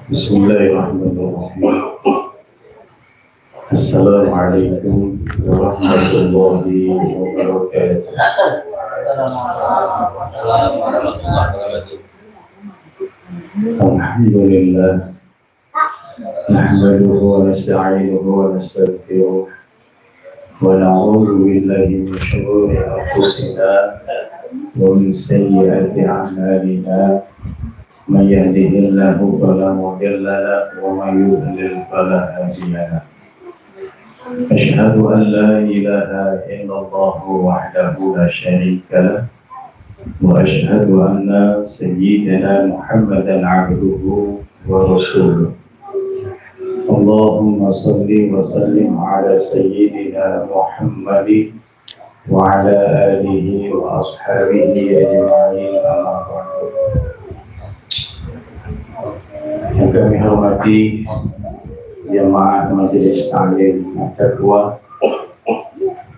Bismillahirrahmanirrahim. Assalamualaikum warahmatullahi wabarakatuh. Alhamdulillah. Nahmaduhu wa nasta'inuhu wa nastaghfiruh. Wa na'udzu billahi min shururi anfusina wa min sayyiati a'malina. من يهده الله فلا مضل له ومن يضلل فلا هادي له أشهد أن لا إله إلا الله وحده لا شريك له وأشهد أن سيدنا محمدا عبده ورسوله اللهم صل وسلم على سيدنا محمد وعلى آله وأصحابه أجمعين أما بعد. Yang kami hormati jamaah Majelis Ta'lim Taqwa,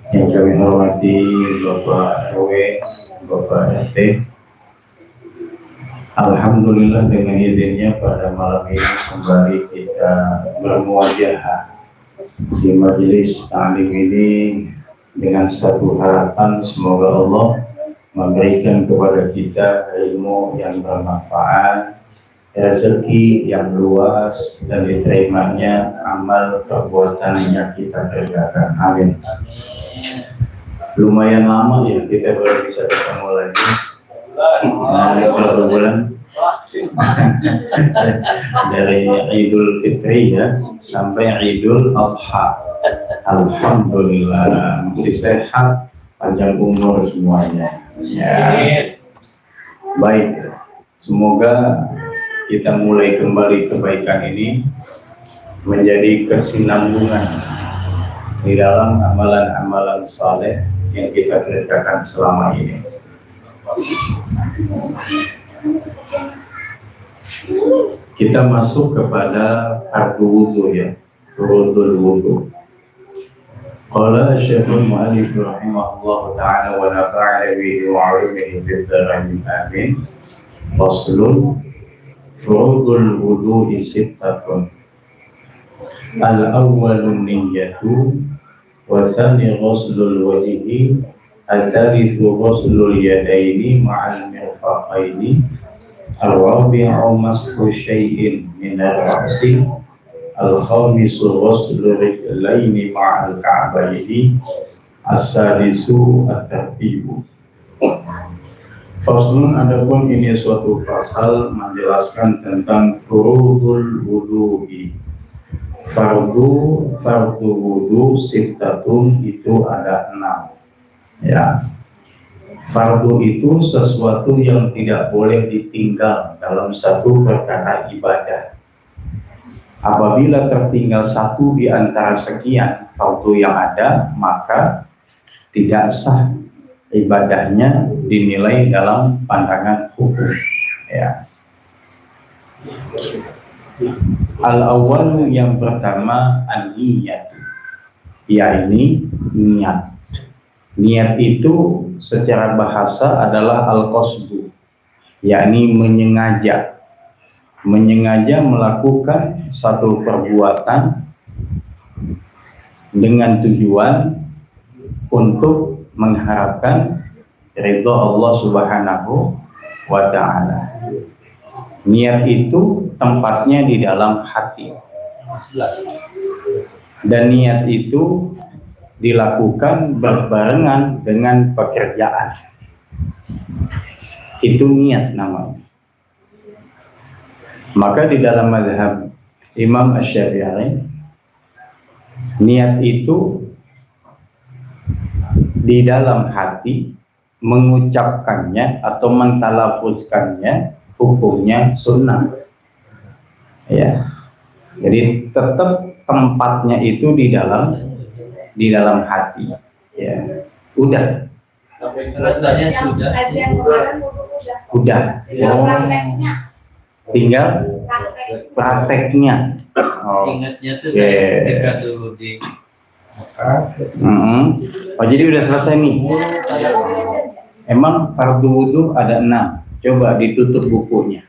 yang kami hormati Bapak RW, Bapak RT. Alhamdulillah dengan izinnya pada malam ini kembali kita bermuajahah di Majelis Ta'lim ini dengan satu harapan, semoga Allah memberikan kepada kita ilmu yang bermanfaat, rezeki yang luas, dan diterimanya amal perbuatan yang kita kerjakan. Amin. Lumayan lama ya kita baru bisa ketemu lagi. Berapa bulan? Dari Idul Fitri ya sampai Idul Adha. Alhamdulillah masih sehat, panjang umur semuanya. Ya. Baik. Semoga kita mulai kembali kebaikan ini menjadi kesinambungan di dalam amalan-amalan saleh yang kita kerjakan selama ini. Kita masuk kepada fardu wudu ya, furudul wudu. Qala Syekhul Mu'allif rahimahullah ta'ala wa nafa'ala bihi wa 'ulumihi fid dharain amin. Faslun furudul wudu'i sittatun. Al-awwalun niyyatu, wa thani ghuslul wajhi, al-thalithu ghuslul yadaini ma'al mirfaqaini, al-rabi'u mashu syai'in min ar-ra'si, al-khamisu ghuslul rijlaini ma'al ka'baini, as-sadisu at-tartibu. Faslun, adapun ini suatu pasal menjelaskan tentang furudul wudu'i. Fardu wudu sittatun, itu ada 6 ya. Fardu itu sesuatu yang tidak boleh ditinggal dalam satu perkara ibadah. Apabila tertinggal satu di antara sekian fardu yang ada, maka tidak sah ibadahnya, dinilai dalam pandangan hukum ya. Al-awwal, yang pertama, an-niyat, yakni niat. Niat itu secara bahasa adalah al-qasdu, yakni menyengaja melakukan satu perbuatan dengan tujuan untuk mengharapkan ridha Allah Subhanahu wa ta'ala. Niat itu tempatnya di dalam hati, dan niat itu dilakukan berbarengan dengan pekerjaan. Itu niat namanya. Maka di dalam mazhab Imam Asy-Syafi'i, niat itu di dalam hati, mengucapkannya atau mentalafuzkannya hukumnya sunnah ya. Jadi tetap tempatnya itu di dalam hati ya. Udah tinggal prakteknya. Ingatnya tuh ketika dulu di Oh, jadi udah selesai nih. Emang fardu wudu ada 6. Coba ditutup bukunya.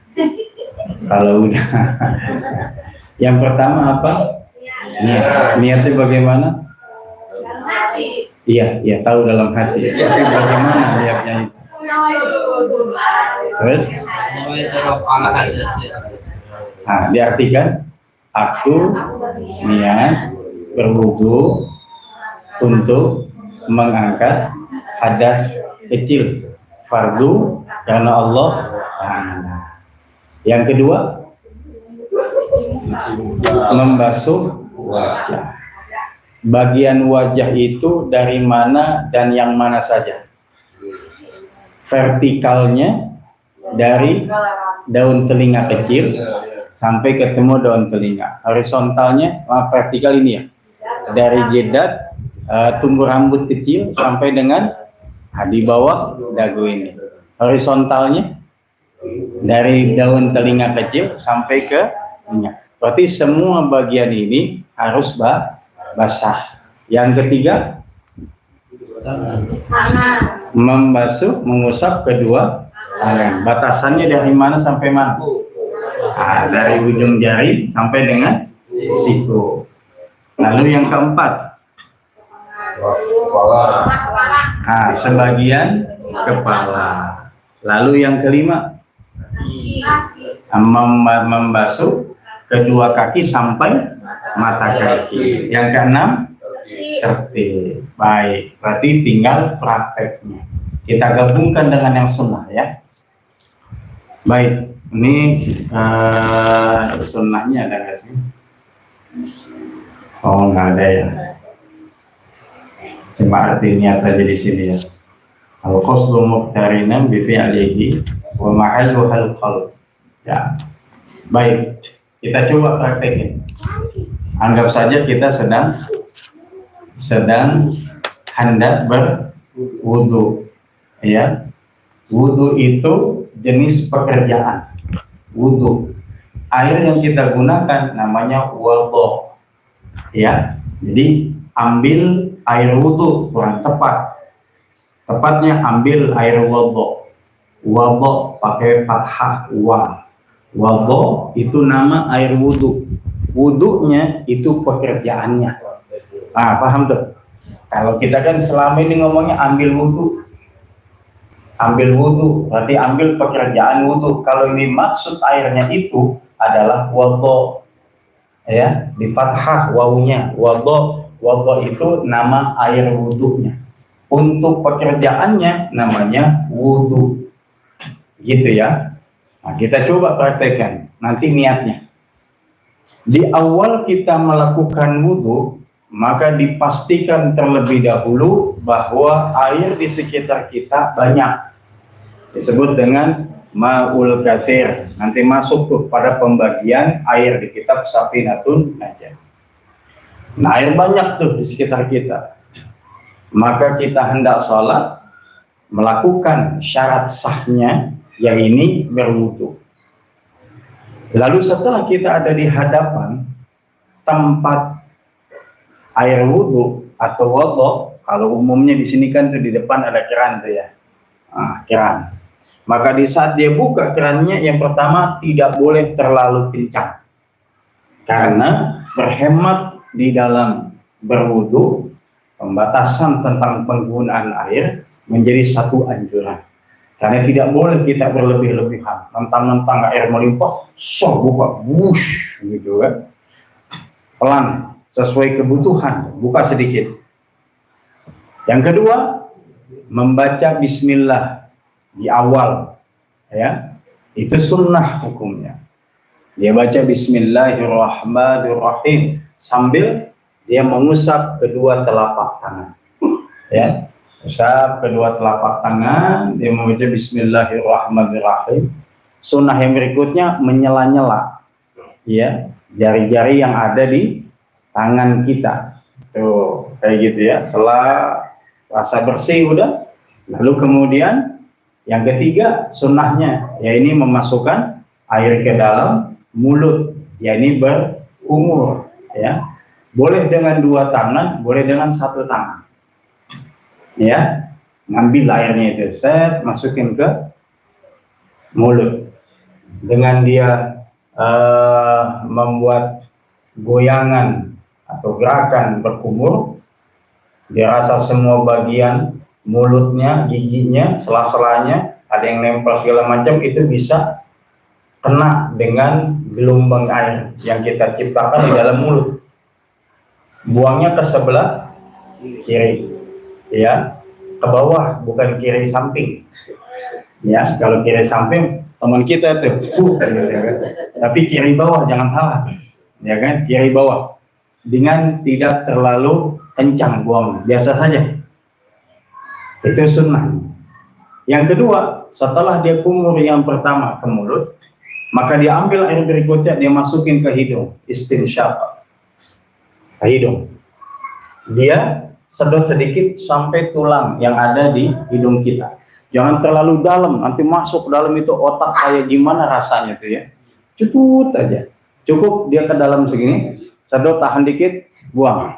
Kalau udah. Yang pertama apa? Niatnya bagaimana? Iya, tahu dalam hati. Tapi bagaimana niatnya itu? Terus? Nah, diartikan aku niat berwudu untuk mengangkat hadas kecil fardu karena Allah Ta'ala. Yang kedua, membasuh wajah. Bagian wajah itu dari mana dan yang mana saja. Vertikalnya dari daun telinga kecil sampai ketemu daun telinga. Horizontalnya, vertikal ini ya, dari jidat tumbuh rambut kecil sampai dengan di bawah dagu ini. Horizontalnya dari daun telinga kecil sampai ke minyak. Berarti semua bagian ini harus basah. Yang ketiga, mengusap kedua tangan. Batasannya dari mana sampai mana? Dari ujung jari sampai dengan siku. Lalu yang keempat, sebagian kepala. Lalu yang kelima, membasuh kedua kaki sampai mata kaki. Yang keenam, tertib. Baik, berarti tinggal prakteknya. Kita gabungkan dengan yang sunnah ya. Baik, ini sunnahnya ada nggak sih? Oh, nggak ada ya. Cuma artinya aja di sini ya. Al-qasdu muqtarinan bi fi'lihi wa mahallu hal-qalb. Ya. Baik, kita coba praktekin. Anggap saja kita sedang hendak berwudu. Ya. Wudu itu jenis pekerjaan. Wudu. Air yang kita gunakan namanya wudu. Ya. Jadi ambil air wudu kurang tepat. Tepatnya ambil air wudu. Wudu pakai fathah wa. Wudu itu nama air wudu. Wudunya itu pekerjaannya. Paham tuh? Kalau kita kan selama ini ngomongnya ambil wudu. Ambil wudu, berarti ambil pekerjaan wudu. Kalau ini maksud airnya itu adalah wudu. Ya, di fathah wawunya. Wudu itu nama air wudunya. Untuk pekerjaannya namanya wudu. Gitu ya. Nah, kita coba praktekkan. Nanti niatnya. Di awal kita melakukan wudu, maka dipastikan terlebih dahulu bahwa air di sekitar kita banyak. Disebut dengan ma'ul katsir. Nanti masuk tuh pada pembagian air di kitab Safinatun Najah. Nah, air banyak tuh di sekitar kita. Maka kita hendak sholat, melakukan syarat sahnya, yaitu berwudu. Lalu setelah kita ada di hadapan tempat air wudu atau wudu, kalau umumnya di sini kan tuh di depan ada keran tuh ya, keran. Maka di saat dia buka kerannya, yang pertama tidak boleh terlalu kencang, karena berhemat di dalam berwudu, pembatasan tentang penggunaan air menjadi satu anjuran. Karena tidak boleh kita berlebih-lebihan, mentang-mentang air melimpah, buka, wush, gitu kan. Pelan, sesuai kebutuhan, buka sedikit. Yang kedua, membaca bismillah di awal, ya, itu sunnah hukumnya. Dia baca bismillahirrahmanirrahim sambil dia mengusap kedua telapak tangan, ya, usap kedua telapak tangan, dia membaca bismillahirrahmanirrahim. Sunnah yang berikutnya menyela-nyela, ya, jari-jari yang ada di tangan kita, tuh kayak gitu ya. Setelah rasa bersih udah, lalu kemudian yang ketiga sunnahnya, ya ini memasukkan air ke dalam mulut, ya ini berkumur, ya. Boleh dengan dua tangan, boleh dengan satu tangan. Ya, ngambil airnya itu, set, masukin ke mulut. Dengan dia membuat goyangan atau gerakan berkumur, dia rasa semua bagian mulutnya, giginya, sela-selanya, ada yang nempel segala macam, itu bisa kena dengan gelombang air yang kita ciptakan di dalam mulut. Buangnya ke sebelah kiri, ya, ke bawah, bukan kiri samping. Ya, kalau kiri samping teman kita tuh, tapi kiri bawah, jangan salah, ya kan, kiri bawah, dengan tidak terlalu kencang buang, biasa saja. Itu sunnah. Yang kedua, setelah dia kumur yang pertama ke mulut, maka dia ambil air berikutnya, dia masukin ke hidung, istinsyaq, ke hidung. Dia sedot sedikit sampai tulang yang ada di hidung kita. Jangan terlalu dalam, nanti masuk dalam itu otak kayak gimana rasanya tuh ya. Cukup aja, cukup dia ke dalam segini, sedot, tahan dikit, buang.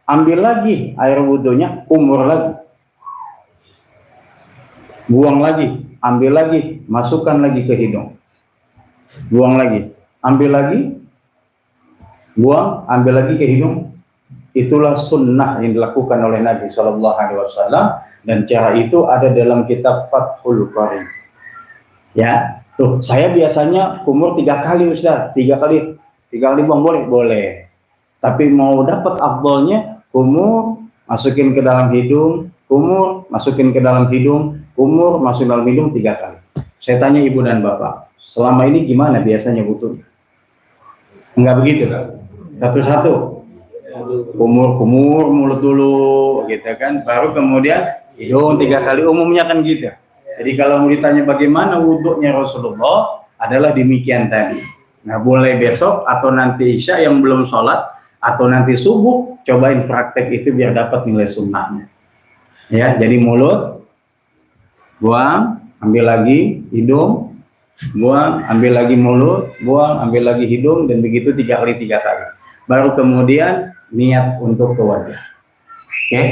Ambil lagi air wudhunya, kumur lagi, buang lagi, ambil lagi, masukkan lagi ke hidung, buang lagi, ambil lagi, buang, ambil lagi ke hidung. Itulah sunnah yang dilakukan oleh Nabi Shallallahu Alaihi Wasallam, dan cara itu ada dalam kitab Fathul Qarib. Ya, tuh saya biasanya kumur 3 kali Ustaz, 3 kali buang, boleh. Tapi mau dapat afdolnya, kumur, masukin ke dalam hidung, kumur, masukin ke dalam hidung, kumur, masukin dalam hidung 3 kali. Saya tanya ibu dan bapak, selama ini gimana biasanya butuhnya? Enggak begitu kan? Satu-satu. Kumur mulut dulu, gitu kan, baru kemudian hidung 3 kali, umumnya kan gitu. Jadi kalau mau ditanya bagaimana wudhunya Rasulullah, adalah demikian tadi. Nah, boleh besok atau nanti Isya yang belum sholat, atau nanti subuh, cobain praktek itu biar dapat nilai sunnahnya. Ya, jadi mulut, buang, ambil lagi hidung, buang, ambil lagi mulut, buang, ambil lagi hidung, dan begitu 3 kali. Baru kemudian niat untuk ke wajah. Oke,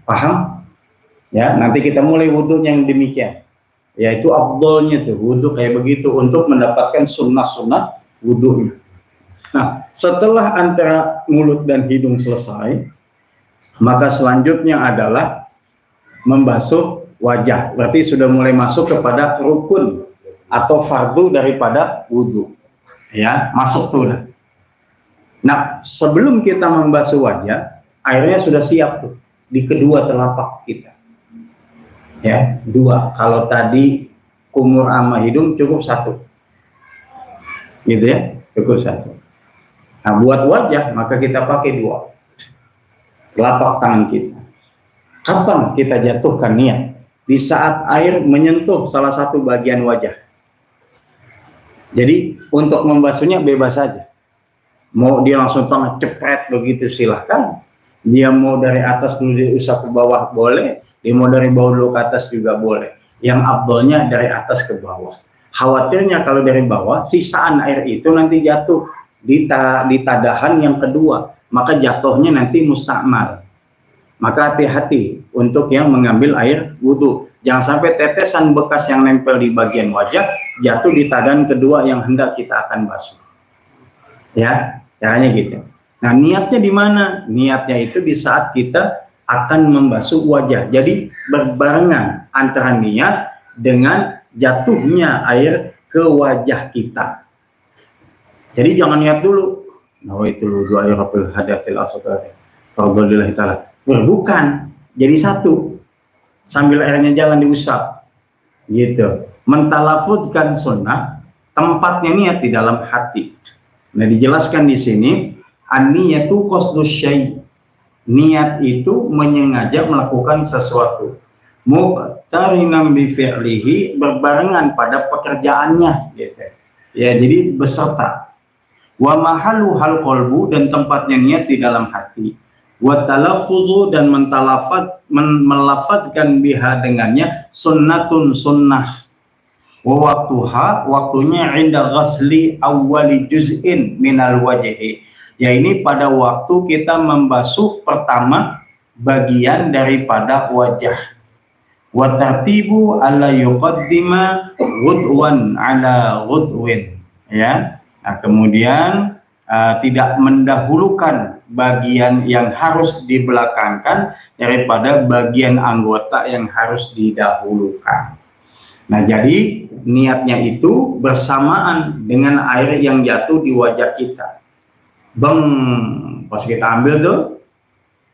paham? Ya, nanti kita mulai wudhu yang demikian. Yaitu afdolnya tuh wudhu kayak begitu untuk mendapatkan sunnah wudhunya. Nah, setelah antara mulut dan hidung selesai, maka selanjutnya adalah membasuh wajah. Berarti sudah mulai masuk kepada rukun atau fardu daripada wudhu. Ya, masuk tuh. Nah, sebelum kita membasuh wajah, airnya sudah siap tuh di kedua telapak kita. Ya, 2. Kalau tadi kumur sama hidung cukup 1. Gitu ya, cukup 1. Nah, buat wajah maka kita pakai 2 telapak tangan kita. Kapan kita jatuhkan niat? Di saat air menyentuh salah satu bagian wajah. Jadi untuk membasuhnya bebas saja. Mau dia langsung tangan cepet begitu silahkan. Dia mau dari atas dulu diusap ke bawah boleh. Dia mau dari bawah dulu ke atas juga boleh. Yang abdolnya dari atas ke bawah. Khawatirnya kalau dari bawah, sisaan air itu nanti jatuh di tadahan yang kedua. Maka jatuhnya nanti mustakmal. Maka hati-hati untuk yang mengambil air wudhu. Jangan sampai tetesan bekas yang nempel di bagian wajah jatuh di tadahan kedua yang hendak kita akan basuh. Ya, caranya gitu. Nah, niatnya di mana? Niatnya itu di saat kita akan membasuh wajah. Jadi berbarengan antara niat dengan jatuhnya air ke wajah kita. Jadi jangan niat dulu. Nah, itu dua air hafil hadafil asghar. Fadlillahi taala. Bukan. Jadi satu. Sambil airnya jalan diusap. Gitu. Mentalafudkan sunnah, tempatnya niat di dalam hati. Nah, dijelaskan di sini, an-niyatu qasdus syai'. Niat itu menyengaja melakukan sesuatu. Muqtarinam bi fi'lihi, berbarengan pada pekerjaannya, gitu. Ya, jadi beserta. Wa mahallu hal qalbu, dan tempatnya niat di dalam hati. Wa talaffuzu, dan melafadzkan biha dengannya, sunnatun sunnah. Waktuha, waktunya inda ghasli awwali juz'in minal wajhi, Ya ini pada waktu kita membasuh pertama bagian daripada wajah. Wa tartibu alla yuqaddima ghudwan ala ghudwin, ya. Nah, kemudian tidak mendahulukan bagian yang harus dibelakangkan daripada bagian anggota yang harus didahulukan. Nah, jadi niatnya itu bersamaan dengan air yang jatuh di wajah kita. Bang, pas kita ambil tuh,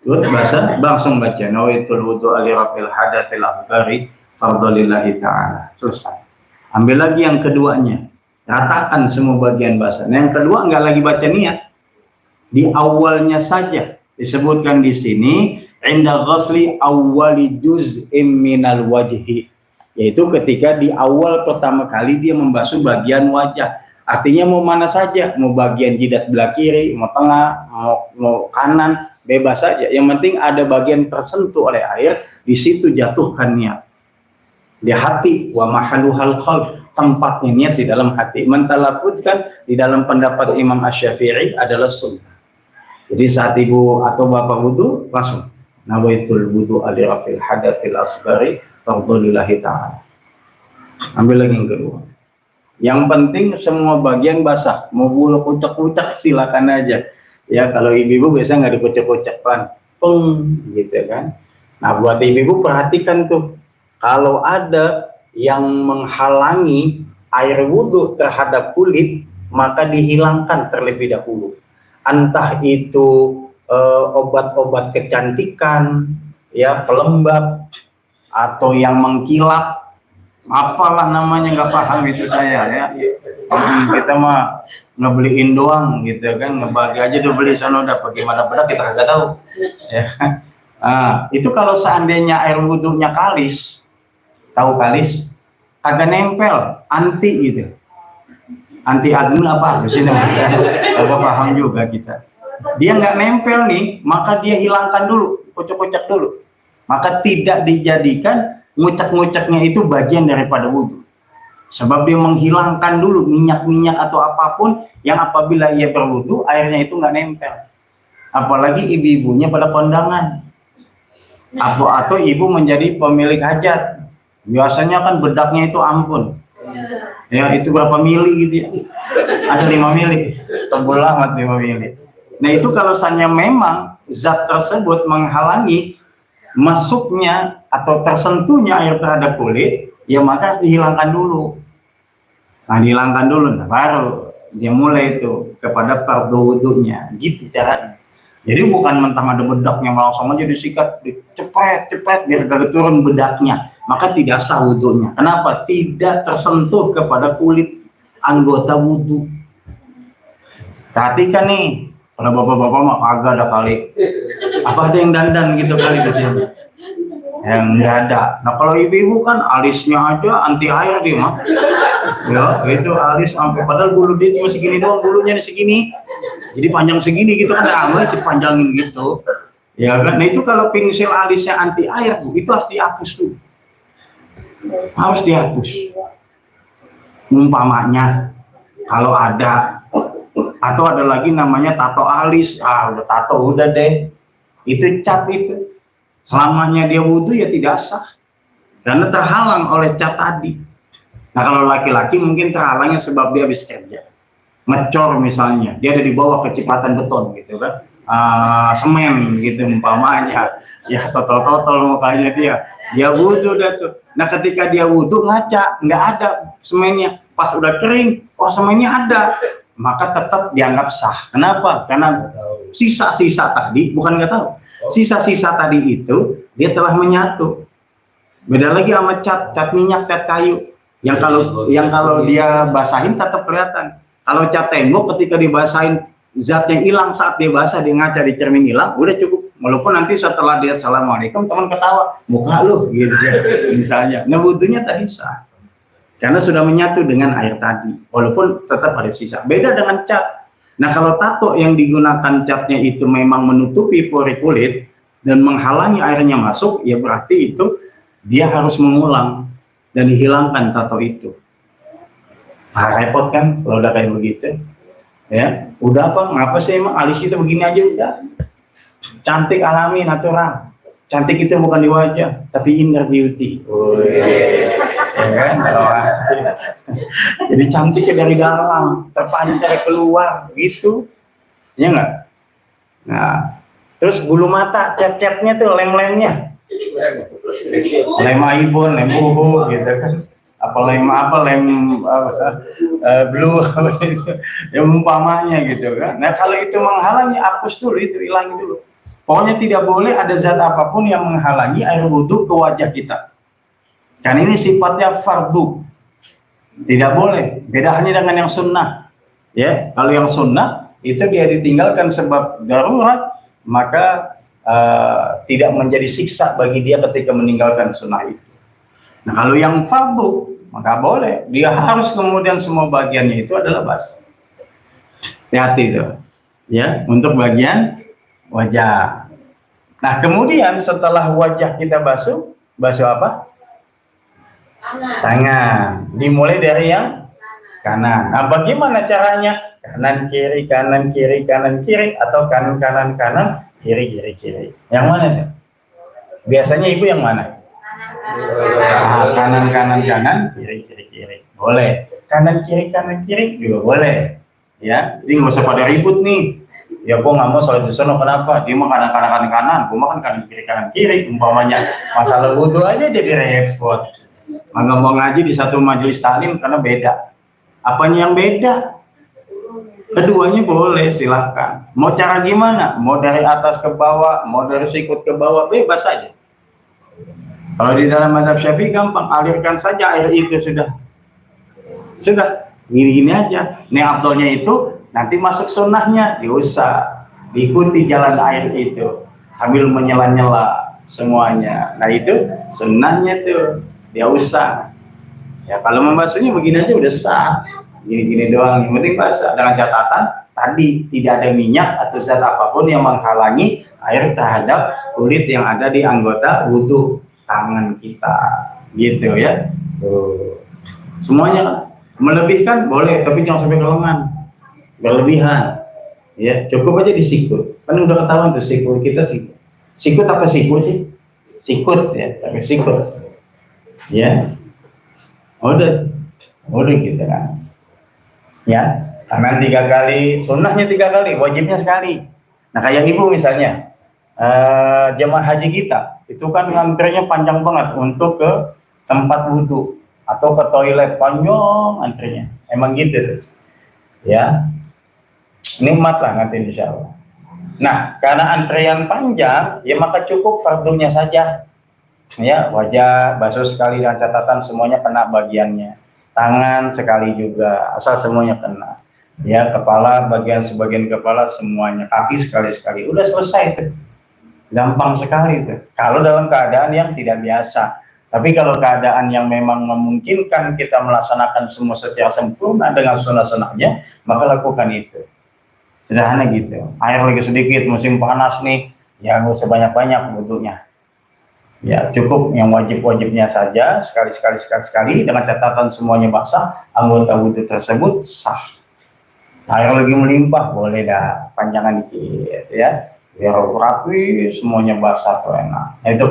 bahasa langsung baca nawaitul wudu ali rafil hadatsil akbari fardholillahi ta'ala. Selesai. Ambil lagi yang keduanya. Ratakan semua bagian bahasa. Nah, yang kedua nggak lagi baca niat. Di awalnya saja disebutkan di sini inda ghasli awwali juz'in minal wajhi, yaitu ketika di awal pertama kali dia membasuh bagian wajah. Artinya mau mana saja, mau bagian jidat belah kiri, mau tengah, mau kanan, bebas saja. Yang penting ada bagian tersentuh oleh air, di situ jatuhkan niat. Di hati, wa mahaluhal qalb, tempatnya niat di dalam hati. Mentalafuzkan di dalam pendapat Imam Asy-Syafi'i adalah sunnah. Jadi saat ibu atau bapak wudu, langsung nawaitul wudu ali rafil hadatsil asghari fardholillahi ta'ala. Ambil lagi yang kedua. Yang penting semua bagian basah, mau bulu kucek-kucek silakan aja. Ya kalau ibu-ibu biasa nggak dikucek-kucek kan, gitu kan. Nah buat ibu-ibu perhatikan tuh, kalau ada yang menghalangi air wudhu terhadap kulit, maka dihilangkan terlebih dahulu. Entah itu obat-obat kecantikan, ya pelembab, atau yang mengkilap, apalah namanya nggak paham itu saya ya. Kita mah ngebeliin doang gitu kan, ngebagi aja udah beli sono udah bagaimana benar kita nggak tahu ya. Itu kalau seandainya air wudhunya kalis, tahu kalis agak nempel anti gitu, anti agung apa di sini agak paham juga kita. Dia nggak nempel nih, maka dia hilangkan dulu, kocok-kocok dulu, maka tidak dijadikan ngucek-nguceknya itu bagian daripada wudhu. Sebab dia menghilangkan dulu minyak-minyak atau apapun yang apabila ia berwudhu, airnya itu nggak nempel. Apalagi ibu-ibunya pada kondangan. Atau ibu menjadi pemilik hajat. Biasanya kan bedaknya itu ampun. Ya, itu berapa mili gitu ya. Ada 5 mili. Tebal amat 5 mili. Nah itu kalau misalnya memang zat tersebut menghalangi masuknya atau tersentuhnya air terhadap kulit, ya maka harus dihilangkan dulu. Nah dihilangkan dulu, nah, baru dia mulai itu kepada fardu wudhunya, gitu caranya. Jadi bukan mentang ada bedaknya langsung aja disikat, cepet biar gak turun bedaknya, maka tidak sah wudhunya. Kenapa? Tidak tersentuh kepada kulit anggota wudhu. Perhatikan nih, kalau bapak-bapak mah agak ada kali. Apa ada yang dandan gitu kali di sini? Yang nggak ada. Nah kalau ibu-ibu kan alisnya aja anti air dia mah. Ya itu alis sampai padahal bulu dia cuma segini doang, bulunya segini. Jadi panjang segini gitu kan, alis dipanjangin gitu. Ya kan. Nah itu kalau pensil alisnya anti air, Bu, itu harus dihapus tuh. Harus dihapus. Umpamanya kalau ada, atau ada lagi namanya tato alis, udah tato udah deh. Itu cat itu. Selamanya dia wudhu ya tidak sah. Karena terhalang oleh cat tadi. Nah kalau laki-laki mungkin terhalangnya sebab dia habis kerja. Ngecor misalnya, dia ada di bawah kecepatan beton gitu kan. Semen gitu umpamanya. Ya totol-totol mukanya dia wudhu dah tuh. Nah ketika dia wudhu ngaca, nggak ada semennya. Pas udah kering, semennya ada. Maka tetap dianggap sah. Kenapa? Karena sisa-sisa tadi, bukan nggak tahu. Sisa-sisa tadi itu dia telah menyatu. Beda lagi sama cat minyak, cat kayu. Yang kalau dia basahin tetap kelihatan. Kalau cat tembok ketika dibasahin zatnya hilang, saat dia basah dia ngaca di cermin hilang, udah cukup. Walaupun nanti setelah dia assalamualaikum teman ketawa, muka lu gitu ya, misalnya. Nah wudhunya tadi sah. Karena sudah menyatu dengan air tadi, walaupun tetap ada sisa. Beda dengan cat. Nah kalau tato yang digunakan catnya itu memang menutupi pori kulit dan menghalangi airnya masuk, ya berarti itu dia harus mengulang dan dihilangkan tato itu. Repot kan kalau udah kayak begitu. Ya, udah apa? Ngapa sih emang alis kita begini aja udah. Cantik alami natural. Cantik itu bukan di wajah, tapi inner beauty. Oh, ya kan? Jadi cantiknya dari dalam, terpancar keluar, gitu. Ya enggak? Nah, terus bulu mata, cat-catnya tuh, lem-lemnya. Lem aibon, lem uhu, gitu kan. Lem blue, yang umpamanya gitu kan. Nah, kalau itu menghalangi, hapus dulu, itu hilangi dulu. Pokoknya tidak boleh ada zat apapun yang menghalangi air wudhu ke wajah kita. Kan ini sifatnya fardu. Tidak boleh. Beda hanya dengan yang sunnah. Ya, kalau yang sunnah itu dia ditinggalkan sebab darurat, maka tidak menjadi siksa bagi dia ketika meninggalkan sunnah itu. Nah, kalau yang fardu, maka boleh. Dia harus kemudian semua bagiannya itu adalah basah. Hati-hati itu. Ya, untuk bagian wajah. Nah, kemudian setelah wajah kita basuh apa? Tangan. Dimulai dari yang kanan. Nah, bagaimana caranya? Kanan kiri, kanan kiri, kanan kiri, atau kanan kanan kanan, kiri kiri kiri. Yang mana tuh? Biasanya ibu yang mana? Nah, kanan kanan kanan, kiri kiri kiri. Boleh. Kanan kiri juga boleh. Ya, jadi nggak usah pada ribut nih. Ya, gua nggak mau sholat di sana, kenapa? Dia mah kanan, gua mah kan kanan kiri, umpamanya. Masalah wudhu aja jadi repot. Nggak mau ngaji di satu majelis taklim karena beda. Apanya yang beda? Keduanya boleh, silahkan. Mau cara gimana? Mau dari atas ke bawah, mau dari sikut ke bawah, bebas saja. Kalau di dalam mazhab Syafi'i gampang, alirkan saja air itu sudah. Gini-gini aja. Nih afdolnya itu nanti masuk sunnahnya, diusap, diikuti jalan air itu sambil menyela-nyela semuanya. Nah, itu sunnahnya tuh dia usap. Ya, kalau membasuhnya begini aja udah sah. Gini-gini doang, yang penting basah, dengan catatan tadi tidak ada minyak atau zat apapun yang menghalangi air terhadap kulit yang ada di anggota wudhu tangan kita, gitu ya. Tuh. Semuanya melebihkan boleh, tapi jangan sampai kelengan, berlebihan. Ya, cukup aja disikut. Kan udah ketahuan tuh sikut kita sikut. Sikut apa sikut sih? Sikut ya, tapi sikut. Ya, udah gitu kan. Ya, tangan 3 kali, sunnahnya 3 kali, wajibnya sekali. Nah, kayak ibu misalnya, jemaah haji kita itu kan antrenya panjang banget untuk ke tempat wudhu atau ke toilet, panjang antrenya, emang gitu ya. Nikmat lah nanti insya Allah. Nah, karena antrean panjang, ya maka cukup fardunya saja. Ya, wajah basuh sekali dan catatan semuanya kena bagiannya. Tangan sekali juga, asal semuanya kena. Ya, kepala, sebagian kepala semuanya, kaki sekali-sekali. Udah selesai itu. Gampang sekali itu. Kalau dalam keadaan yang tidak biasa. Tapi kalau keadaan yang memang memungkinkan kita melaksanakan semua secara sempurna dengan sunnah-sunnahnya, maka lakukan itu. Sederhana gitu. Air lagi sedikit, musim panas nih, ya nggak usah banyak-banyak bentuknya. Ya, cukup yang wajib-wajibnya saja, sekali dengan catatan semuanya basah, anggota wudhu tersebut sah. Air lagi melimpah, boleh dah panjangan dikit ya, biar rapi, semuanya basah tuh enak. Nah, itu.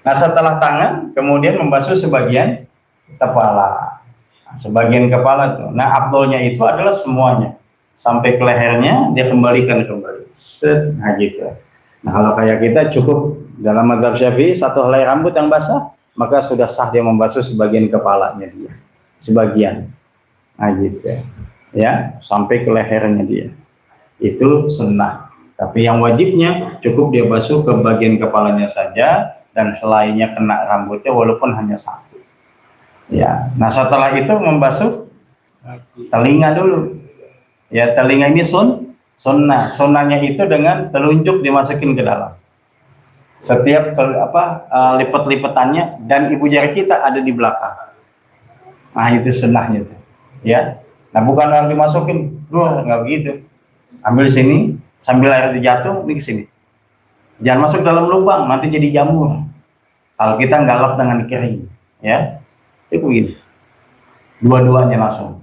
Nah, setelah tangan, kemudian membasuh sebagian kepala. Nah, sebagian kepala tuh. Nah, afdolnya itu adalah semuanya sampai ke lehernya dia kembalikan kembali. Nah, gitu. Nah, kalau kayak kita cukup dalam mazhab Syafi'i 1 helai rambut yang basah, maka sudah sah dia membasuh sebagian kepalanya dia. Sebagian. Nah, gitu. Ya, sampai ke lehernya dia. Itu sunnah. Tapi yang wajibnya cukup dia basuh ke bagian kepalanya saja dan helainya kena rambutnya walaupun hanya 1. Ya. Nah, setelah itu membasuh telinga dulu. Ya, telinga ini sunnah. Sunnahnya itu dengan telunjuk dimasukin ke dalam. Setiap lipat-lipatannya dan ibu jari kita ada di belakang. Nah, itu sunnahnya tuh. Ya. Nah, bukan harus dimasukin, nggak begitu. Ambil sini sambil air itu jatuh ini ke sini. Jangan masuk dalam lubang, nanti jadi jamur. Kalau kita nggak lap dengan kering, ya. Cukup begini. Dua-duanya langsung.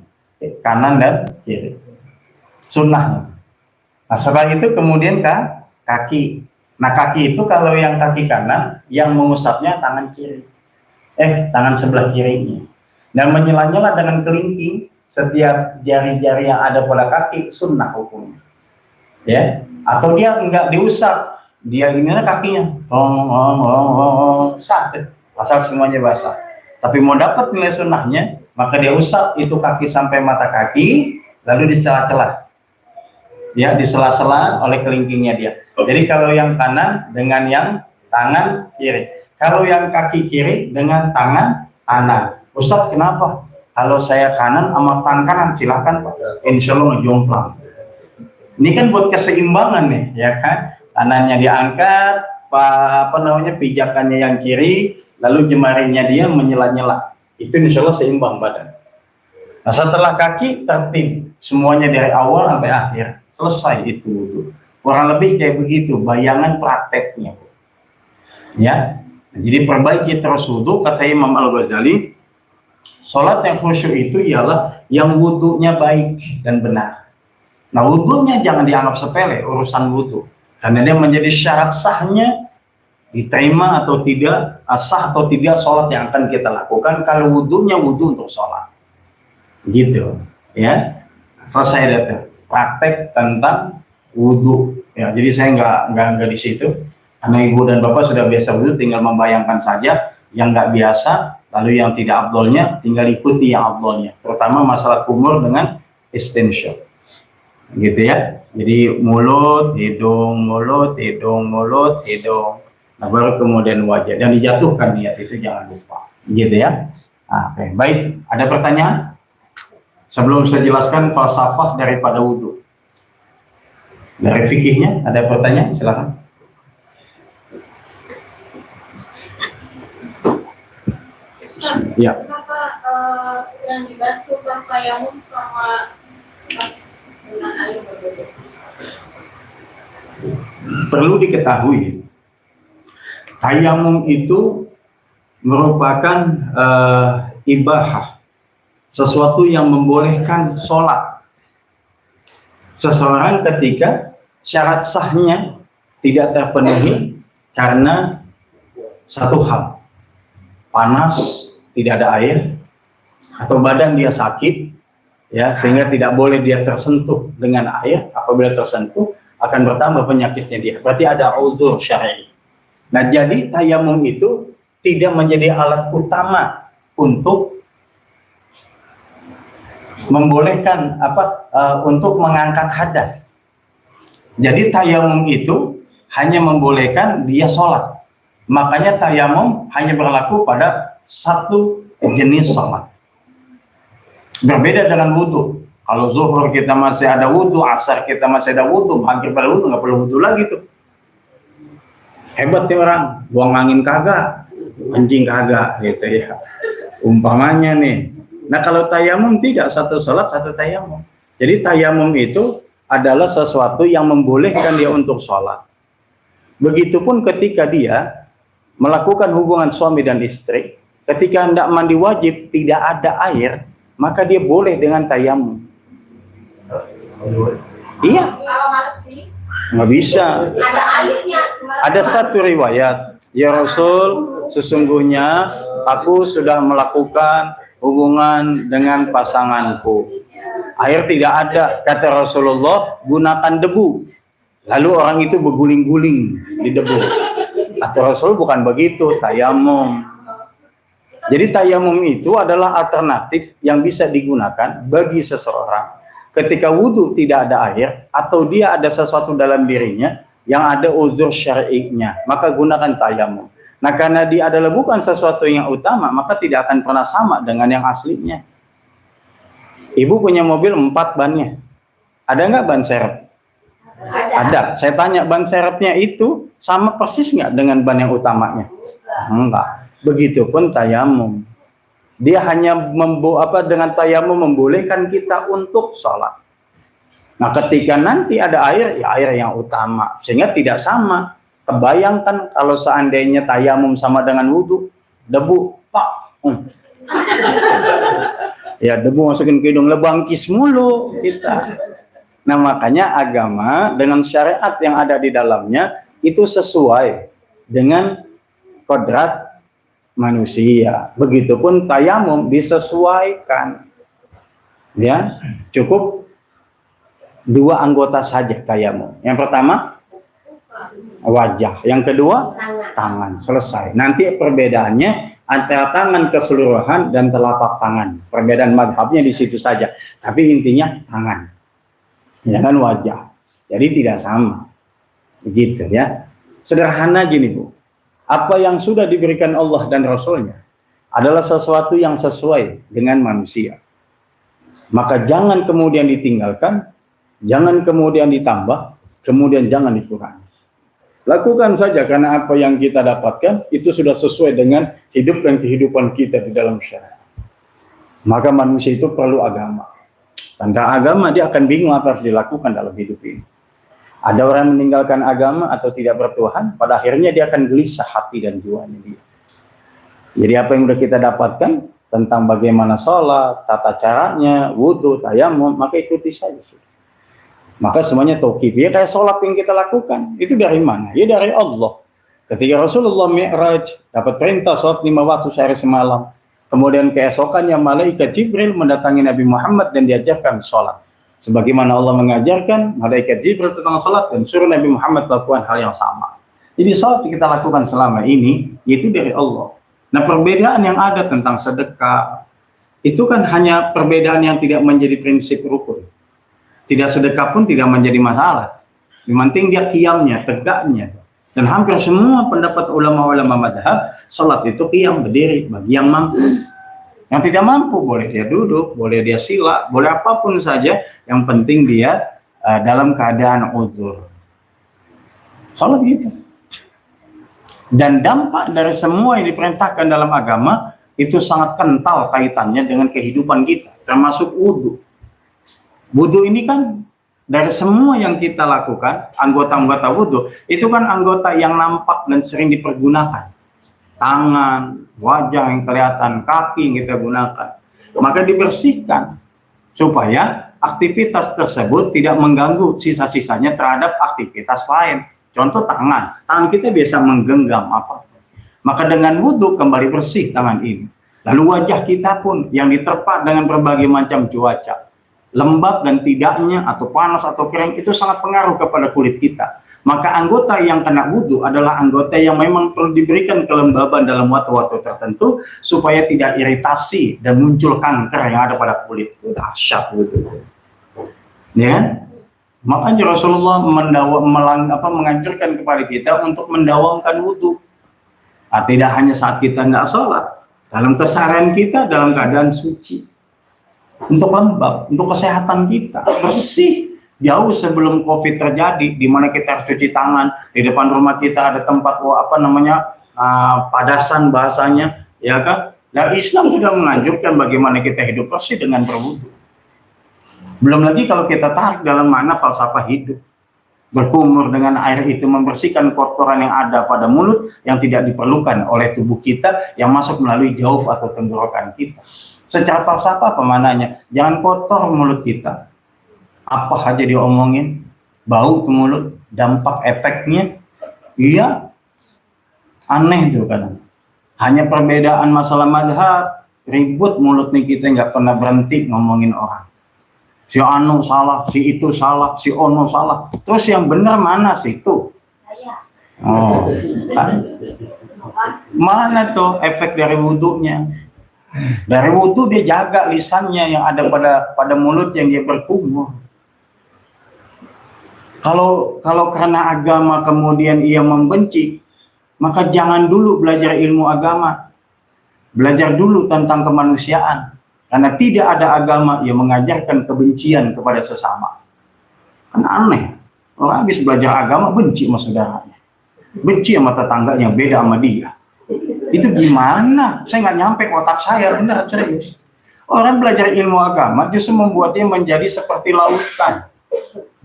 Kanan dan kiri. sunnah. Nah setelah itu kemudian kaki. Nah kaki itu kalau yang kaki kanan, yang mengusapnya tangan kiri, tangan sebelah kirinya, dan menyela-nyela dengan kelingking setiap jari-jari yang ada pada kaki, sunnah hukumnya. Ya, atau dia enggak diusap, dia gimana kakinya, sah, asal semuanya basah. Tapi mau dapat nilai sunnahnya, maka dia usap itu kaki sampai mata kaki, lalu dicela-cela. Ya, disela-sela oleh kelingkingnya dia. Jadi kalau yang kanan dengan yang tangan kiri. Kalau yang kaki kiri dengan tangan kanan. Ustadz kenapa? Kalau saya kanan sama tangan kanan silahkan Pak. Insya Allah ngejomplang. Ini kan buat keseimbangan nih, ya kan? Kanannya diangkat, pijakannya yang kiri, lalu jemarinya dia menyela-nyela. Itu insya Allah seimbang badan. Nah setelah kaki tertib, semuanya dari awal sampai akhir. Selesai itu. Kurang lebih kayak begitu bayangan prakteknya. Ya. Jadi perbaiki terus wudu, kata Imam Al-Ghazali, sholat yang khusyuk itu ialah yang wudunya baik dan benar. Nah wudunya jangan dianggap sepele urusan wudu, karena dia menjadi syarat sahnya diterima atau tidak, sah atau tidak sholat yang akan kita lakukan kalau wudunya wudu untuk sholat. Gitu. Ya. Selesai data. Praktek tentang wudhu. Ya, jadi saya nggak di situ. Karena ibu dan bapak sudah biasa wudhu, tinggal membayangkan saja yang nggak biasa, lalu yang tidak afdolnya, tinggal ikuti yang afdolnya. Terutama masalah kumur dengan extension. Gitu ya. Jadi mulut, hidung, mulut, hidung, mulut, hidung. Nah, baru kemudian wajah. Dan dijatuhkan niat itu jangan lupa. Gitu ya. Nah, oke. Baik, ada pertanyaan? Sebelum saya jelaskan falsafah daripada wudhu. Dari fikihnya, ada pertanyaan? Silakan. Ya. Kenapa yang dibasuh pas tayamum sama pas dengan air berbeda? Perlu diketahui, tayamum itu merupakan ibahah. Sesuatu yang membolehkan sholat. Seseorang ketika syarat sahnya tidak terpenuhi karena satu hal, panas, tidak ada air, atau badan dia sakit, ya sehingga tidak boleh dia tersentuh dengan air. Apabila tersentuh akan bertambah penyakitnya dia. Berarti ada uzur syar'i. Nah jadi tayamum itu tidak menjadi alat utama untuk membolehkan untuk mengangkat hadas. Jadi tayamum itu hanya membolehkan dia sholat. Makanya tayamum hanya berlaku pada satu jenis sholat. Berbeda dengan wudhu. Kalau zuhur kita masih ada wudhu, asar kita masih ada wudhu, maghrib pada wudhu, nggak perlu wudhu lagi tuh. Hebat nih orang, buang angin kagak, anjing kagak, gitu ya. Umpamanya nih. Nah kalau tayamum tidak, satu sholat satu tayamum. Jadi tayamum itu adalah sesuatu yang membolehkan dia untuk sholat. Begitupun ketika dia melakukan hubungan suami dan istri, ketika hendak mandi wajib tidak ada air, maka dia boleh dengan tayamum. Iya. Nggak bisa. Ada airnya. Ada satu riwayat, ya Rasul, sesungguhnya aku sudah melakukan hubungan dengan pasanganku. Air tidak ada, kata Rasulullah, gunakan debu. Lalu orang itu berguling-guling di debu. Kata Rasul bukan begitu, tayamum. Jadi tayamum itu adalah alternatif yang bisa digunakan bagi seseorang ketika wudhu tidak ada air atau dia ada sesuatu dalam dirinya yang ada uzur syar'inya, maka gunakan tayamum. Nah karena dia adalah bukan sesuatu yang utama, maka tidak akan pernah sama dengan yang aslinya. Ibu punya mobil 4 bannya, ada nggak ban serep? Ada. Saya tanya, ban serepnya itu sama persis nggak dengan ban yang utamanya? Enggak. Begitupun tayamum. Dia hanya dengan tayamum membolehkan kita untuk sholat. Nah ketika nanti ada air, ya air yang utama, sehingga tidak sama. Kebayangkan kalau seandainya tayamum sama dengan wudhu, debu, pak, ya debu masukin ke hidung, lebangkis mulu kita. Nah, makanya agama dengan syariat yang ada di dalamnya itu sesuai dengan kodrat manusia. Begitupun tayamum disesuaikan. Ya, cukup 2 anggota saja tayamum. Yang pertama wajah, yang kedua tangan. Selesai. Nanti perbedaannya antara tangan keseluruhan dan telapak tangan. Perbedaan madhabnya di situ saja. Tapi intinya tangan. Jangan wajah. Jadi tidak sama. Begitu ya. Sederhana gini Bu. Apa yang sudah diberikan Allah dan Rasulnya adalah sesuatu yang sesuai dengan manusia. Maka jangan kemudian ditinggalkan, jangan kemudian ditambah, kemudian jangan dikurangi. Lakukan saja karena apa yang kita dapatkan itu sudah sesuai dengan hidup dan kehidupan kita di dalam syariat. Maka manusia itu perlu agama. Tanpa agama dia akan bingung apa harus dilakukan dalam hidup ini. Ada orang yang meninggalkan agama atau tidak bertuhan, pada akhirnya dia akan gelisah hati dan jiwanya dia. Jadi apa yang sudah kita dapatkan tentang bagaimana sholat, tata caranya, wudhu, tayamum, maka ikuti saja. Maka semuanya tauqif. Ya kayak sholat yang kita lakukan, itu dari mana? Ya dari Allah. Ketika Rasulullah Mi'raj, dapat perintah sholat 5 waktu sehari semalam. Kemudian keesokannya malaikat Jibril mendatangi Nabi Muhammad dan diajarkan sholat. Sebagaimana Allah mengajarkan malaikat Jibril tentang sholat dan suruh Nabi Muhammad melakukan hal yang sama. Jadi sholat yang kita lakukan selama ini, itu dari Allah. Nah perbedaan yang ada tentang sedekah, itu kan hanya perbedaan yang tidak menjadi prinsip rukun. Tidak sedekah pun tidak menjadi masalah. Yang penting dia qiyamnya, tegaknya. Dan hampir semua pendapat ulama-ulama madhab, salat itu qiyam, berdiri, bagi yang mampu. Yang tidak mampu, boleh dia duduk, boleh dia sila, boleh apapun saja, yang penting dia dalam keadaan uzur. Salat gitu. Dan dampak dari semua yang diperintahkan dalam agama, itu sangat kental kaitannya dengan kehidupan kita, termasuk wudhu. Wudhu ini kan dari semua yang kita lakukan, anggota-anggota wudhu, itu kan anggota yang nampak dan sering dipergunakan. Tangan, wajah yang kelihatan, kaki yang kita gunakan. Maka dibersihkan, supaya aktivitas tersebut tidak mengganggu sisa-sisanya terhadap aktivitas lain. Contoh tangan kita biasa menggenggam apa. Maka dengan wudhu kembali bersih tangan ini. Lalu wajah kita pun yang diterpa dengan berbagai macam cuaca. Lembab dan tidaknya atau panas atau kering itu sangat pengaruh kepada kulit kita. Maka anggota yang kena wudhu adalah anggota yang memang perlu diberikan kelembaban dalam waktu-waktu tertentu supaya tidak iritasi dan muncul kanker yang ada pada kulit. Dahsyat gitu. Ya. Makanya Rasulullah menganjurkan kepada kita untuk mendawamkan wudhu. Nah, tidak hanya saat kita tidak sholat, dalam keseharian kita dalam keadaan suci. Untuk lembab, untuk kesehatan kita, bersih. Jauh sebelum COVID terjadi, di mana kita harus cuci tangan, di depan rumah kita ada tempat padasan bahasanya, ya kan? Dan Islam sudah menganjurkan bagaimana kita hidup bersih dengan berwudu. Belum lagi kalau kita tarik dalam makna falsafah hidup, berkumur dengan air itu membersihkan kotoran yang ada pada mulut yang tidak diperlukan oleh tubuh kita yang masuk melalui jauf atau tenggorokan kita. Secara falsafah apa mananya? Jangan kotor mulut kita. Apa aja diomongin, bau ke mulut, dampak efeknya, iya, aneh tuh kadang. Hanya perbedaan masalah madhab, ribut mulut nih kita nggak pernah berhenti ngomongin orang. Si anu salah, si itu salah, si ono salah. Terus yang benar mana sih itu? Oh, mana tuh efek dari wudhunya? Dari wudhu dia jaga lisannya yang ada pada mulut yang dia berkumur. Kalau karena agama kemudian ia membenci, maka jangan dulu belajar ilmu agama. Belajar dulu tentang kemanusiaan. Karena tidak ada agama yang mengajarkan kebencian kepada sesama. Kan aneh. Orang habis belajar agama benci sama saudaranya. Benci sama tetangganya beda sama dia. Itu gimana? Saya nggak nyampe otak saya, benar serius. Orang belajar ilmu agama justru membuatnya menjadi seperti lautan.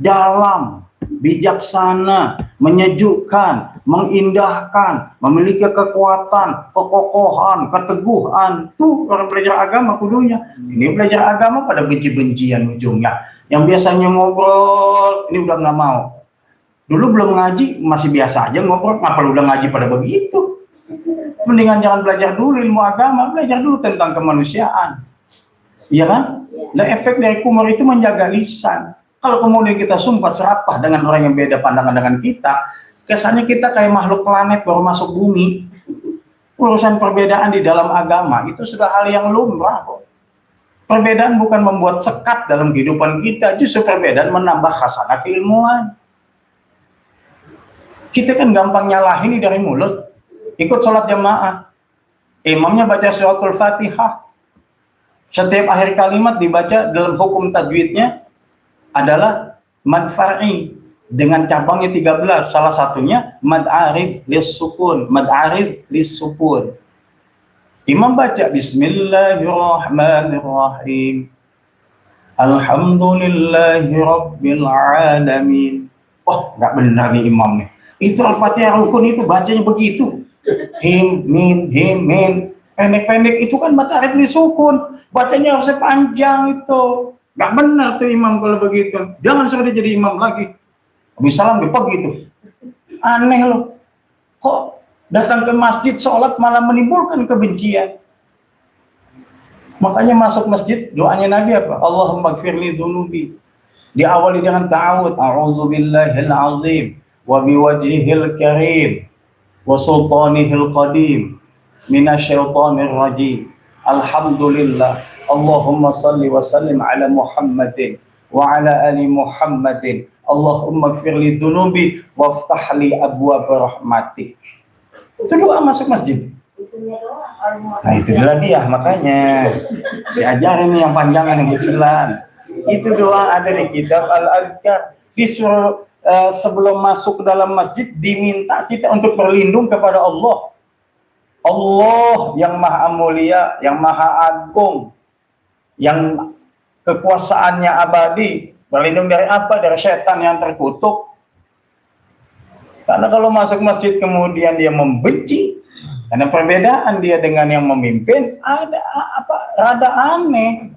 Dalam, bijaksana, menyejukkan, mengindahkan, memiliki kekuatan, kekokohan, keteguhan. Tuh orang belajar agama kudunya. Ini belajar agama pada benci-bencian ujungnya. Yang biasanya ngobrol, ini udah nggak mau. Dulu belum ngaji, masih biasa aja ngobrol, ngapa lu udah ngaji pada begitu? Mendingan jangan belajar dulu ilmu agama, belajar dulu tentang kemanusiaan. Iya kan? Nah, efek dari kumur itu menjaga lisan. Kalau kemudian kita sumpah serapah dengan orang yang beda pandangan dengan kita, kesannya kita kayak makhluk planet baru masuk bumi. Urusan perbedaan di dalam agama itu sudah hal yang lumrah kok. Perbedaan bukan membuat sekat dalam kehidupan kita, justru perbedaan menambah khasanah keilmuan. Kita kan gampang nyalahin dari mulut. Ikut sholat jamaah, imamnya baca suratul Fatihah. Setiap akhir kalimat dibaca dalam hukum tajwidnya adalah mad far'i dengan cabangnya 13. Salah satunya mad arid lis sukun, mad arid lis sukun. Imam baca Bismillahirrahmanirrahim. Alhamdulillahi rabbil alamin. Oh, nggak benar nih imam nih. Itu Al-Fatihah rukun itu bacanya begitu. Him, min. Pendek-pendek itu kan mad arid lis sukun. Bacanya harusnya panjang itu. Nggak benar tuh imam kalau begitu. Jangan suruh dia jadi imam lagi. Habis salam dipeg gitu. Aneh loh. Kok datang ke masjid sholat malah menimbulkan kebencian? Makanya masuk masjid doanya Nabi apa? Allahumma gfirli dhunubi. Diawali dengan ta'awud. A'udzubillahil azim wa biwajhihil karim wa sultanihil qadim minasyaitonir rajim. Alhamdulillah. Allahumma salli wa sallim ala Muhammadin wa ala ali Muhammadin. Allahumma gfirli dhunubi waftah li abwaab rahmatik. Itu doa masuk masjid. Nah itu dia makanya saya ajarin yang panjangan yang kecilan. Itu doa ada di kitab Al-Azkar. Disuruh sebelum masuk ke dalam masjid diminta kita untuk berlindung kepada Allah. Allah yang maha mulia, yang maha agung, yang kekuasaannya abadi. Berlindung dari apa? Dari setan yang terkutuk. Karena kalau masuk masjid kemudian dia membenci, karena perbedaan dia dengan yang memimpin, ada apa? Rada aneh.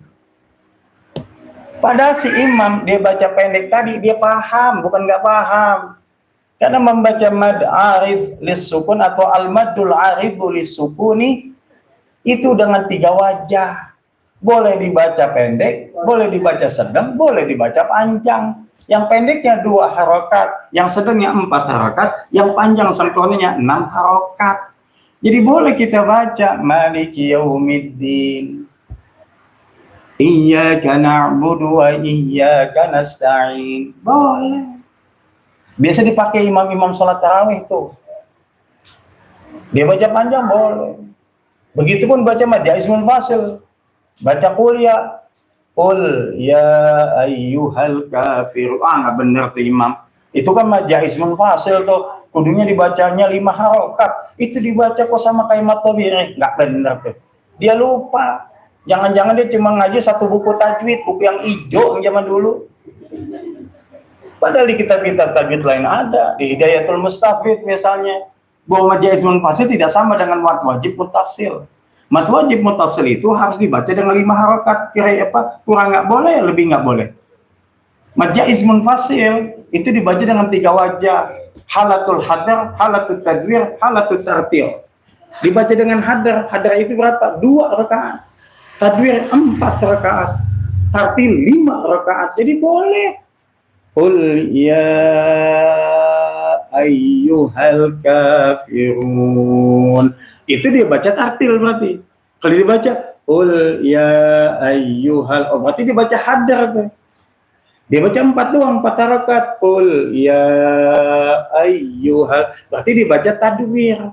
Padahal si imam dia baca pendek tadi dia paham, bukan nggak paham. Karena membaca mad arid lis sukun atau al madul arid lis sukuni itu dengan 3 wajah. Boleh dibaca pendek, boleh dibaca sedang, boleh dibaca panjang. Yang pendeknya 2 harokat, yang sedangnya 4 harokat, yang panjang sempurnanya 6 harokat. Jadi boleh kita baca Maliki Yaumiddin. Iyyaka na'budu wa iyyaka nasta'in. Boleh. Biasa dipakai imam-imam sholat tarawih itu. Dia baca panjang boleh. Begitupun baca majais munfasil. Baca kuliah. Qul ya ayyuhal kafir. Nggak bener tuh imam. Itu kan majais munfasil tuh. Kudunya dibacanya 5 harokat. Itu dibaca kok sama kalimat tabiri. Nggak bener tuh. Dia lupa. Jangan-jangan dia cuma ngaji 1 buku tajwid. Buku yang hijau yang zaman dulu. Padahal di kitab-kitab tajwid lain ada, di Hidayatul Mustafid misalnya, bahwa majais munfasil tidak sama dengan mad wajib muttasil. Mad wajib muttasil itu harus dibaca dengan 5 harokat. Kira apa? Kurang nggak boleh, lebih nggak boleh. Majais munfasil itu dibaca dengan 3 wajah. Halatul hadar, halatul tadwir, halatul tartil. Dibaca dengan hadar. Hadar itu berapa? 2 rakaat. Tadwir 4 rakaat. Tartil 5 rakaat. Jadi boleh. Qul ya ayyuhal kafirun. Itu dia baca tartil berarti. Kalau dibaca qul ya ayyuhal, oh berarti dibaca hadar tuh. Dia baca 4 doang, 4 harakat. Qul ya ayyuhal, berarti dibaca tadwir.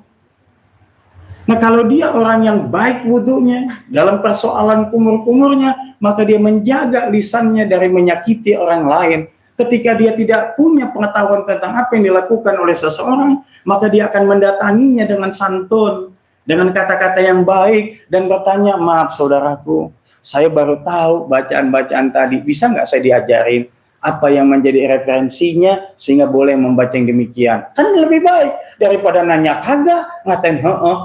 Nah kalau dia orang yang baik wudunya dalam persoalan kumur-kumurnya, maka dia menjaga lisannya dari menyakiti orang lain. Ketika dia tidak punya pengetahuan tentang apa yang dilakukan oleh seseorang, maka dia akan mendatanginya dengan santun, dengan kata-kata yang baik, dan bertanya, maaf saudaraku, saya baru tahu bacaan-bacaan tadi, bisa nggak saya diajarin apa yang menjadi referensinya, sehingga boleh membaca yang demikian. Kan lebih baik daripada nanya kagak, ngatain heeh.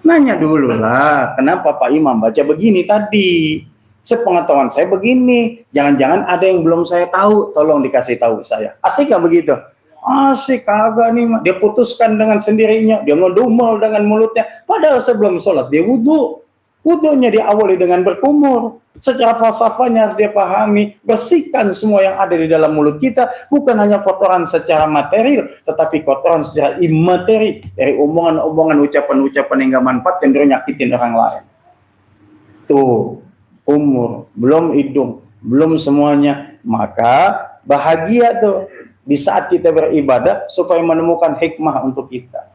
Nanya dulu lah, kenapa Pak Imam baca begini tadi? Sepengetahuan saya begini, jangan-jangan ada yang belum saya tahu, tolong dikasih tahu saya. Asik gak begitu? Asik kagak nih, dia putuskan dengan sendirinya, dia ngedumel dengan mulutnya, padahal sebelum sholat dia wudhu. Wudhunya diawali dengan berkumur. Secara falsafahnya harus dia pahami, bersihkan semua yang ada di dalam mulut kita, bukan hanya kotoran secara material, tetapi kotoran secara imateri, dari omongan-omongan, ucapan-ucapan yang gak manfaat, cenderung nyakitin orang lain. Tuh, umur, belum hidung, belum semuanya, maka bahagia tuh di saat kita beribadah supaya menemukan hikmah untuk kita.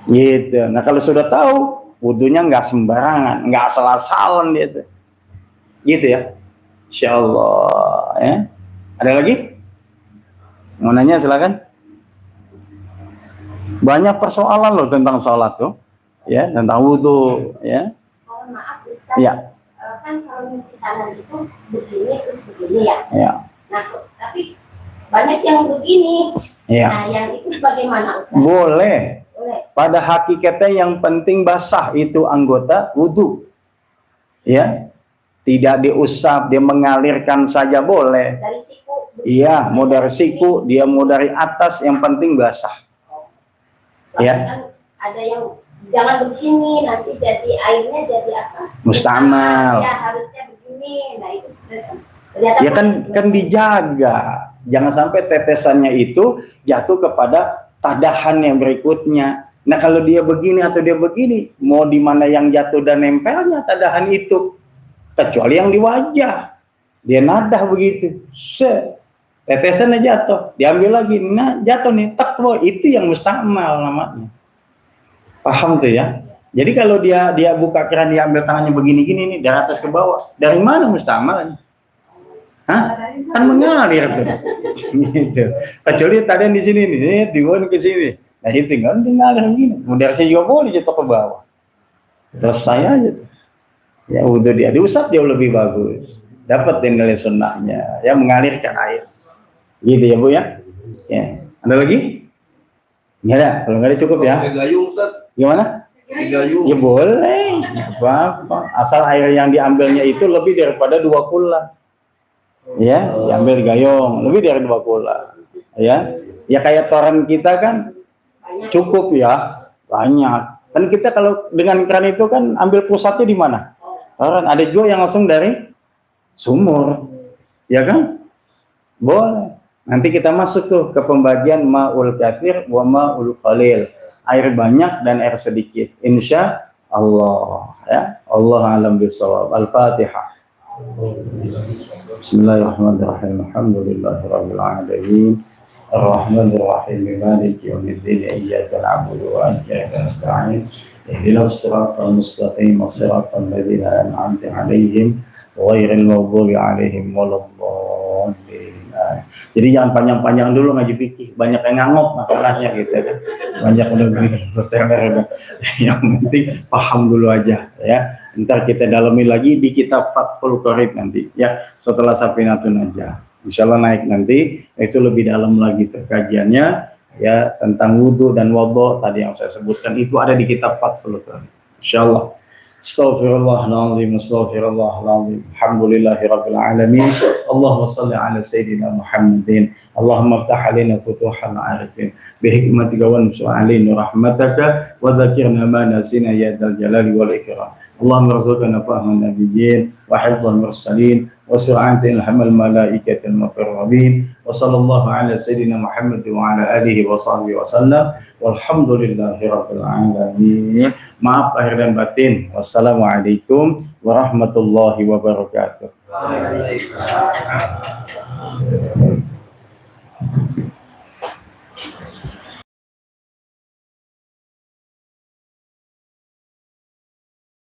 Gitu. Nah kalau sudah tahu, wudunya nggak sembarangan, nggak asal-asalan dia tuh. Gitu ya. Insyaallah ya. Ada lagi? Mau nanya silakan. Banyak persoalan loh tentang sholat tuh, ya, tentang wudu, ya. Mohon maaf Ustaz. Ya. Kan kalau nyuci tangan itu begini terus begini ya. Ya. Nah, tapi banyak yang begini. Ya. Nah, yang itu bagaimana Ustaz? Boleh. Boleh. Pada hakikatnya yang penting basah itu anggota wudu. Ya. Tidak diusap, dia mengalirkan saja boleh. Dari siku. Iya, mau dari siku, dia mau dari atas, yang penting basah. Soalnya Ya. kan ada yang jangan begini, nanti jadi airnya jadi apa? Mustamal. Ya harusnya begini. Nah itu ternyata Ya kan dijaga. Jangan sampai tetesannya itu jatuh kepada tadahan yang berikutnya. Nah kalau dia begini atau dia begini, mau di mana yang jatuh dan nempelnya tadahan itu, kecuali yang di wajah, dia nadah begitu, tetesannya jatuh, diambil lagi, nah jatuh nih, takwa itu yang mustamal namanya. Paham tuh ya? Jadi kalau dia buka keran, dia ambil tangannya begini-gini nih, dari atas ke bawah, dari mana mustamalnya? Hah? Kan mengalir tuh. Gitu. Kecuali tadi di sini nih, dibuat ke sini. Nah itu kan mengalir begini. Kemudian saya juga boleh jatuh ke bawah. Terus saya aja. Ya udah dia diusap jauh lebih bagus. Dapat nilai sunnahnya. Ya mengalirkan air. Gitu ya Bu ya. Ya. Ada lagi? Nggak ada. Kalau nggak ada cukup ya. Gayung Ustaz. Gimana? Gayung. Ya boleh. Nggak apa-apa. Asal air yang diambilnya itu lebih daripada 2 kula. Ya, diambil gayung lebih dari 2 kula. Ya. Ya kayak toren kita kan cukup ya. Banyak. Kan kita kalau dengan keran itu kan ambil pusatnya di mana? Toren. Ada juga yang langsung dari sumur. Ya kan? Boleh. Nanti kita masuk tuh ke pembagian ma'ul katsir wa ma'ul qalil. Air banyak dan air sedikit. Insya Allah. Ya. Allah alam bisawab. Al-Fatihah. Bismillahirrahmanirrahim. Alhamdulillahirabbil alamin. Ar-Rahmanir Rahim. Maliki yaumiddin. Iyyaka na'budu wa iyyaka nasta'in. Ihdinas siratal mustaqim. Siratal ladzina an'amta 'alaihim ghairil maghdubi 'alaihim waladdallin. Jadi jangan panjang-panjang dulu ngaji fikih, banyak yang ngangok masalahnya gitu kan. Banyak udah berteler. Yang penting paham dulu aja ya. Ntar kita dalami lagi di kitab Fathul Qorib nanti ya, setelah Safinatun Najah. Insyaallah naik nanti itu lebih dalam lagi terkajiannya ya, tentang wudu dan wudu tadi yang saya sebutkan itu ada di kitab Fathul Qorib. Insyaallah. Astaghfirullahaladzim, astaghfirullahaladzim. Alhamdulillahirabbil alamin. Allahumma shalli ala sayyidina Muhammadin. Allahumma iftah alaina futuhal arifin bi hikmatika wa ansur alaina rahmataka wa dzakirna ma nasina ya dzal jalali wal ikram. Allahumma rzuqna fahman nabiyyin wa hifdzal mursalin wa sur'atil hamal malaikatil muqarrabin wa sallallahu ala sayyidina Muhammad wa ala alihi wa sahbihi wa sallam. Walhamdulillahirabbil alamin. Maaf lahir dan batin. Wassalamualaikum warahmatullahi wabarakatuh. Waalaikumsalam.